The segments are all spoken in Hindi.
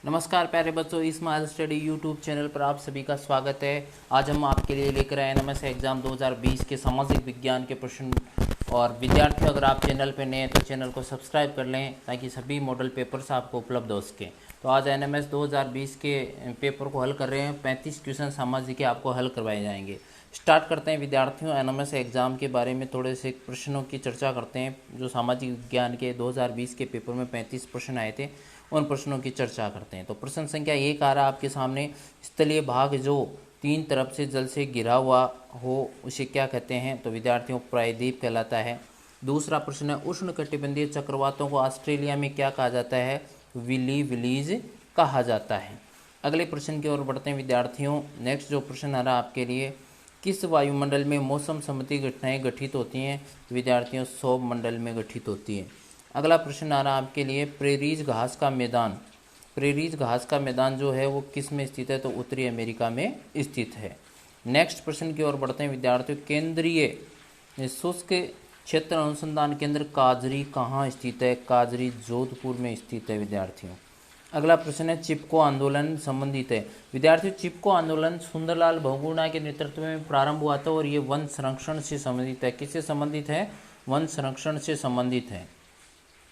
नमस्कार प्यारे बच्चों, स्माइल स्टडी यूट्यूब चैनल पर आप सभी का स्वागत है। आज हम आपके लिए लेकर आए एनएमएस एग्जाम 2020 के सामाजिक विज्ञान के प्रश्न। और विद्यार्थियों, अगर आप चैनल पर नए हैं तो चैनल को सब्सक्राइब कर लें ताकि सभी मॉडल पेपर्स आपको उपलब्ध हो सके। तो आज एनएमएस 2020 के पेपर को हल कर रहे हैं। 35 क्वेश्चन सामाजिक के आपको हल करवाए जाएंगे। स्टार्ट करते हैं विद्यार्थियों, एनएमएस एग्जाम के बारे में थोड़े से प्रश्नों की चर्चा करते हैं। जो सामाजिक विज्ञान के 2020 के पेपर में 35 प्रश्न आए थे, उन प्रश्नों की चर्चा करते हैं। तो प्रश्न संख्या 1 आ रहा है आपके सामने। स्थलीय भाग जो 3 तरफ से जल से घिरा हुआ हो उसे क्या कहते हैं? तो विद्यार्थियों, प्रायद्वीप कहलाता है। दूसरा प्रश्न है, उष्णकटिबंधीय चक्रवातों को ऑस्ट्रेलिया में क्या कहा जाता है? विली विलीज कहा जाता है। अगले प्रश्न की ओर बढ़ते हैं विद्यार्थियों। नेक्स्ट जो प्रश्न आ रहा है आपके लिए, किस वायुमंडल में मौसम संबंधी घटनाएं घटित होती हैं? विद्यार्थियों, सौर मंडल में घटित होती है। अगला प्रश्न आ रहा है आपके लिए, प्रेरीज घास का मैदान। प्रेरीज घास का मैदान जो है वो किस में स्थित है? तो उत्तरी अमेरिका में स्थित है। नेक्स्ट प्रश्न की ओर बढ़ते हैं विद्यार्थियों। केंद्रीय शुष्क क्षेत्र अनुसंधान केंद्र काजरी कहाँ स्थित है? काजरी जोधपुर में स्थित है विद्यार्थियों। अगला प्रश्न है, चिपको आंदोलन संबंधित है। विद्यार्थियों, चिपको आंदोलन सुंदरलाल बहुगुणा के नेतृत्व में प्रारंभ हुआ था और ये वन संरक्षण से संबंधित है। किससे संबंधित है? वन संरक्षण से संबंधित है।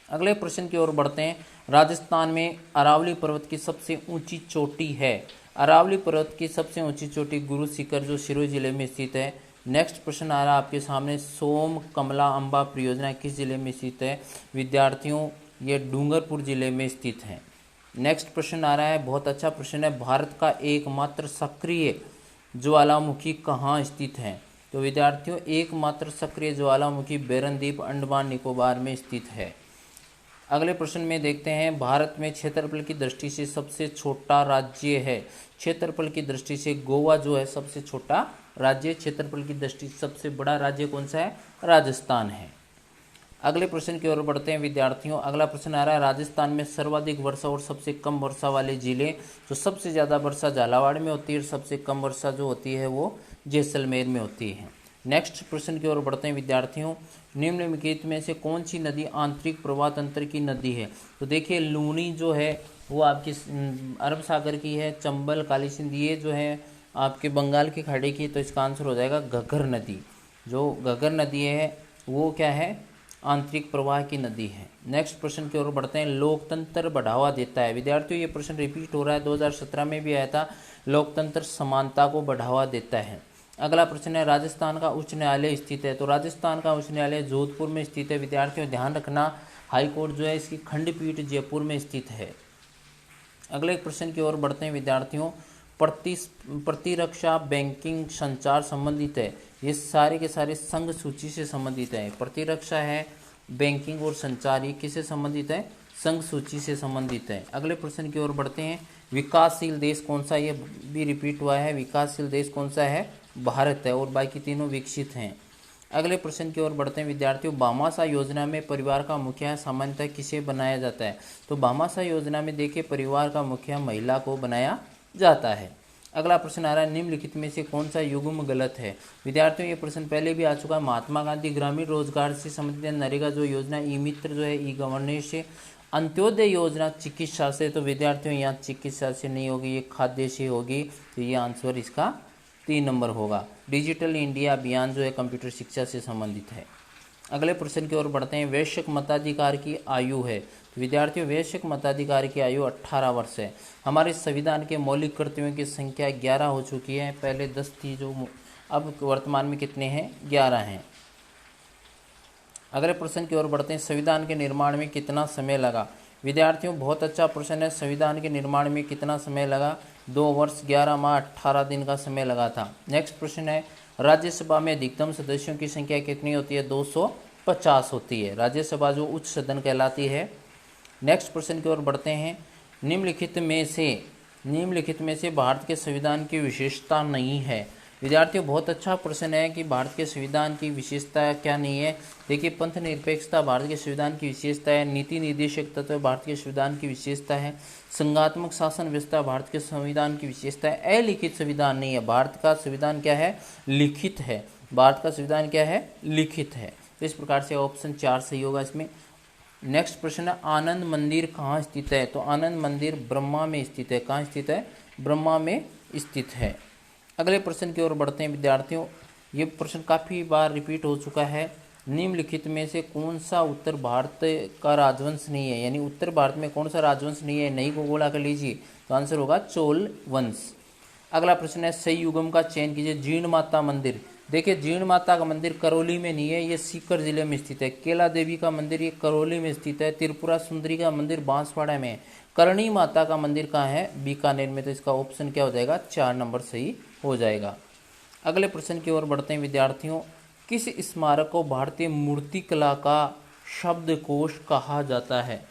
अगले प्रश्न की ओर बढ़ते हैं। राजस्थान में अरावली पर्वत की सबसे ऊंची चोटी है। अरावली पर्वत की सबसे ऊंची चोटी गुरु शिखर जो सिरोही जिले में स्थित है। नेक्स्ट प्रश्न आ रहा है आपके सामने, सोम कमला अम्बा परियोजना किस जिले में स्थित है? विद्यार्थियों, ये डूंगरपुर जिले में स्थित है। नेक्स्ट प्रश्न आ रहा है, बहुत अच्छा प्रश्न है, भारत का एकमात्र सक्रिय ज्वालामुखी कहाँ स्थित है? तो विद्यार्थियों, एकमात्र सक्रिय ज्वालामुखी बेरनद्वीप अंडमान निकोबार में स्थित है। अगले प्रश्न में देखते हैं, भारत में क्षेत्रफल की दृष्टि से सबसे छोटा राज्य है। क्षेत्रफल की दृष्टि से गोवा जो है सबसे छोटा राज्य। क्षेत्रफल की दृष्टि से सबसे बड़ा राज्य कौन सा है? राजस्थान है। अगले प्रश्न की ओर बढ़ते हैं विद्यार्थियों। अगला प्रश्न आ रहा है, राजस्थान में सर्वाधिक वर्षा और सबसे कम वर्षा वाले जिले। तो सबसे ज़्यादा वर्षा झालावाड़ में होती है और सबसे कम वर्षा जो होती है वो जैसलमेर में होती है। नेक्स्ट प्रश्न की ओर बढ़ते हैं विद्यार्थियों। निम्नलिखित में से कौन सी नदी आंतरिक प्रवाह तंत्र की नदी है? तो देखिए, लूनी जो है वो आपकी अरब सागर की है। चंबल, काली सिंध ये जो है आपके बंगाल की खाड़ी की। तो इसका आंसर हो जाएगा घग्गर नदी। जो घग्गर नदी है वो क्या है? आंतरिक प्रवाह की नदी है। नेक्स्ट प्रश्न की ओर बढ़ते हैं। लोकतंत्र बढ़ावा देता है। विद्यार्थियों, ये प्रश्न रिपीट हो रहा है, 2017 में भी आया था। लोकतंत्र समानता को बढ़ावा देता है। अगला प्रश्न है, राजस्थान का उच्च न्यायालय स्थित है। तो राजस्थान का उच्च न्यायालय जोधपुर में स्थित है। विद्यार्थियों, ध्यान रखना, हाई कोर्ट जो है इसकी खंडपीठ जयपुर में स्थित है। अगले प्रश्न की ओर बढ़ते हैं विद्यार्थियों। प्रतिरक्षा, बैंकिंग, संचार संबंधित है। ये सारे के सारे संघ सूची से संबंधित है। प्रतिरक्षा है, बैंकिंग और संचार, ये किससे संबंधित है? संघ सूची से संबंधित है। अगले प्रश्न की ओर बढ़ते हैं। विकासशील देश कौन सा? ये भी रिपीट हुआ है। विकासशील देश कौन सा है? भारत है। और बाकी तीनों विकसित हैं। अगले प्रश्न की ओर बढ़ते हैं विद्यार्थियों। भामाशाह योजना में परिवार का मुखिया सामान्यतः किसे बनाया जाता है? तो भामाशाह योजना में देखिए परिवार का मुखिया महिला को बनाया जाता है। अगला प्रश्न आ रहा है, निम्नलिखित में से कौन सा युग्म गलत है? विद्यार्थियों, ये प्रश्न पहले भी आ चुका है। महात्मा गांधी ग्रामीण रोजगार से संबंधित नरेगा जो योजना, ई मित्र जो है, ई गवर्नेंस से, अंत्योदय योजना चिकित्सा से। तो विद्यार्थियों, यहाँ चिकित्सा से नहीं होगी, ये खाद्य से होगी। तो ये आंसर इसका 3 नंबर होगा। डिजिटल इंडिया अभियान जो है कंप्यूटर शिक्षा से संबंधित है। अगले प्रश्न की ओर बढ़ते हैं। वैश्विक मताधिकार की आयु है। विद्यार्थियों, वैश्विक मताधिकार की आयु 18 वर्ष है। हमारे संविधान के मौलिक कर्तव्यों की संख्या 11 हो चुकी है। पहले 10 थी, जो अब वर्तमान में कितने हैं? 11 हैं। अगले प्रश्न की ओर बढ़ते हैं। संविधान के निर्माण में कितना समय लगा? विद्यार्थियों, बहुत अच्छा प्रश्न है। संविधान के निर्माण में कितना समय लगा? 2 वर्ष 11 माह 18 दिन का समय लगा था। नेक्स्ट प्रश्न है, राज्यसभा में अधिकतम सदस्यों की संख्या कितनी होती है? 250 होती है। राज्यसभा जो उच्च सदन कहलाती है। नेक्स्ट प्रश्न की ओर बढ़ते हैं। निम्नलिखित में से भारत के संविधान की विशेषता नहीं है। विद्यार्थियों, बहुत अच्छा प्रश्न है कि भारत के संविधान की विशेषता क्या नहीं है। देखिए, पंथ निरपेक्षता भारत के संविधान की विशेषता है। नीति निर्देशक तत्व भारत के संविधान की विशेषता है। संघात्मक शासन व्यवस्था भारत के संविधान की विशेषता है। अलिखित संविधान नहीं है। भारत का संविधान क्या है? लिखित है। भारत का संविधान क्या है? लिखित है। तो इस प्रकार से ऑप्शन 4 सही होगा इसमें। नेक्स्ट प्रश्न है आनंद मंदिर कहाँ स्थित है? तो आनंद मंदिर ब्रह्मा में स्थित है। कहाँ स्थित है? ब्रह्मा में स्थित है। अगले प्रश्न की ओर बढ़ते हैं विद्यार्थियों। ये प्रश्न काफ़ी बार रिपीट हो चुका है। निम्नलिखित में से कौन सा उत्तर भारत का राजवंश नहीं है? यानी उत्तर भारत में कौन सा राजवंश नहीं है? नहीं को गोला कर लीजिए, तो आंसर होगा चोल वंश। अगला प्रश्न है सही युगम का चयन कीजिए। जीर्ण माता मंदिर, देखिए जीर्ण माता का मंदिर करौली में नहीं है, ये सीकर जिले में स्थित है। केला देवी का मंदिर ये करौली में स्थित है। त्रिपुरा सुंदरी का मंदिर बांसवाड़ा में है। करणी माता का मंदिर कहाँ है? बीकानेर में। तो इसका ऑप्शन क्या हो जाएगा? 4 नंबर सही हो जाएगा। अगले प्रश्न की ओर बढ़ते हैं विद्यार्थियों। किस स्मारक को भारतीय मूर्तिकला का शब्दकोश कहा जाता है?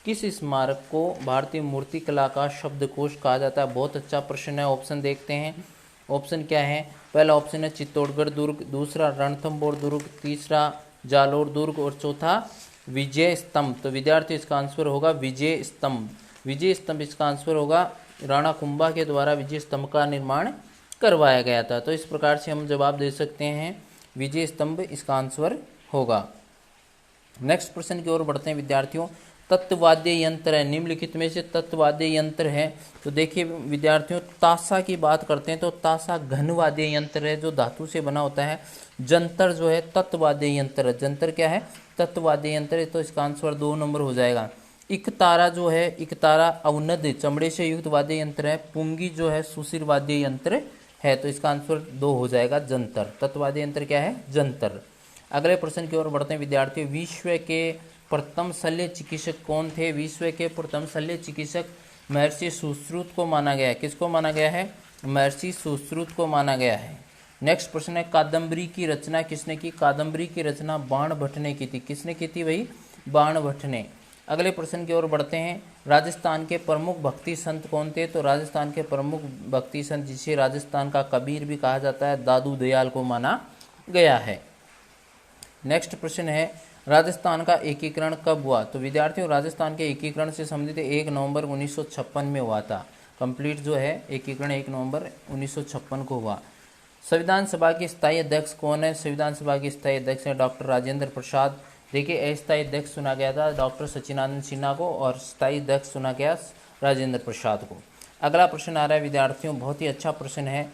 किस स्मारक को भारतीय मूर्तिकला का शब्दकोश कहा जाता है? बहुत अच्छा प्रश्न है। ऑप्शन देखते हैं। ऑप्शन क्या है? पहला ऑप्शन है चित्तौड़गढ़ दुर्ग, दूसरा रणथंभौर दुर्ग, तीसरा जालोर दुर्ग और चौथा विजय स्तंभ। तो विद्यार्थी इसका आंसर होगा विजय स्तंभ। विजय स्तंभ इसका आंसर होगा। राणा कुंभा के द्वारा विजय स्तंभ का निर्माण करवाया गया था। तो इस प्रकार से हम जवाब दे सकते हैं विजय स्तंभ इसका आंसर होगा। नेक्स्ट प्रश्न की ओर बढ़ते हैं विद्यार्थियों। तत्वाद्य यंत्र है, निम्नलिखित में से तत्वाद्य यंत्र है। तो देखिए विद्यार्थियों, ताशा की बात करते हैं तो ताशा घनवाद्य यंत्र है जो धातु से बना होता है। जंतर जो है तत्वाद्य यंत्र है। जंतर क्या है? तत्वाद्य यंत्र है। तो इसका आंसर 2 नंबर हो जाएगा। इकतारा जो है, इकतारा अवनद चमड़े से युक्त वाद्य यंत्र है। पुंगी जो है सुशिर वाद्य यंत्र है। तो इसका आंसर 2 हो जाएगा जंतर। तत्वाद्य यंत्र क्या है? जंतर। अगले प्रश्न की ओर बढ़ते हैं विद्यार्थियों। विश्व के प्रथम शल्य चिकित्सक कौन थे? विश्व के प्रथम शल्य चिकित्सक महर्षि सुश्रुत को माना गया है। किसको माना गया है? महर्षि सुश्रुत को माना गया है। नेक्स्ट प्रश्न है कादम्बरी की रचना किसने की? कादम्बरी की रचना बाणभट्ट ने की थी। किसने की थी भाई? बाणभट्ट ने। अगले प्रश्न की ओर बढ़ते हैं। राजस्थान के प्रमुख भक्ति संत कौन थे? तो राजस्थान के प्रमुख भक्ति संत, जिसे राजस्थान का कबीर भी कहा जाता है, दादू दयाल को माना गया है। नेक्स्ट प्रश्न है राजस्थान का एकीकरण कब हुआ? तो विद्यार्थियों, राजस्थान के एकीकरण से संबंधित 1 नवंबर 1956 में हुआ था। कंप्लीट जो है एकीकरण 1 नवंबर 1956 को हुआ। संविधान सभा के स्थायी अध्यक्ष कौन है? संविधान सभा के स्थायी अध्यक्ष है डॉक्टर राजेंद्र प्रसाद। देखिए अस्थायी अध्यक्ष चुना गया था डॉक्टर सचिदानंद सिन्हा को और स्थायी अध्यक्ष चुना गया राजेंद्र प्रसाद को। अगला प्रश्न आ रहा है विद्यार्थियों, बहुत ही अच्छा प्रश्न है।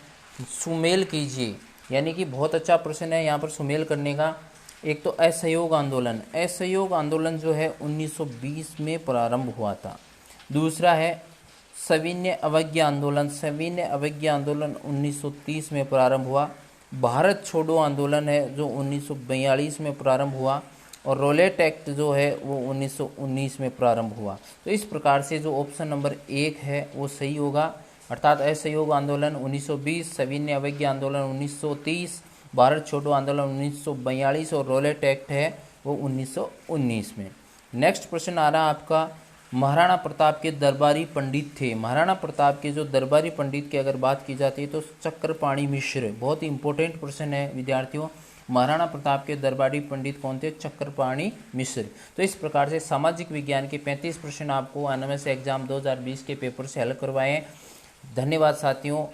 सुमेल कीजिए, यानी कि बहुत अच्छा प्रश्न है यहाँ पर सुमेल करने का। एक तो असहयोग आंदोलन, असहयोग आंदोलन जो है 1920 में प्रारंभ हुआ था। दूसरा है सविनय अवज्ञा आंदोलन, सविनय अवज्ञा आंदोलन 1930 में प्रारंभ हुआ। भारत छोड़ो आंदोलन है जो 1942 में प्रारंभ हुआ। और रोलेट एक्ट जो है वो 1919 में प्रारंभ हुआ। तो इस प्रकार से जो ऑप्शन नंबर 1 है वो सही होगा, अर्थात असहयोग आंदोलन 1920, सविनय अवज्ञा आंदोलन 1930, भारत छोड़ो आंदोलन 1942 और रोलेट एक्ट है वो 1919 में। नेक्स्ट प्रश्न आ रहा है आपका, महाराणा प्रताप के दरबारी पंडित थे। महाराणा प्रताप के जो दरबारी पंडित की अगर बात की जाती है तो चक्रपाणी मिश्र, बहुत ही इंपॉर्टेंट प्रश्न है विद्यार्थियों। महाराणा प्रताप के दरबारी पंडित कौन थे? चक्रपाणी मिश्र। तो इस प्रकार से सामाजिक विज्ञान के 35 प्रश्न आपको एनएमएस एग्जाम 2020 के पेपर से हल करवाए हैं। धन्यवाद साथियों।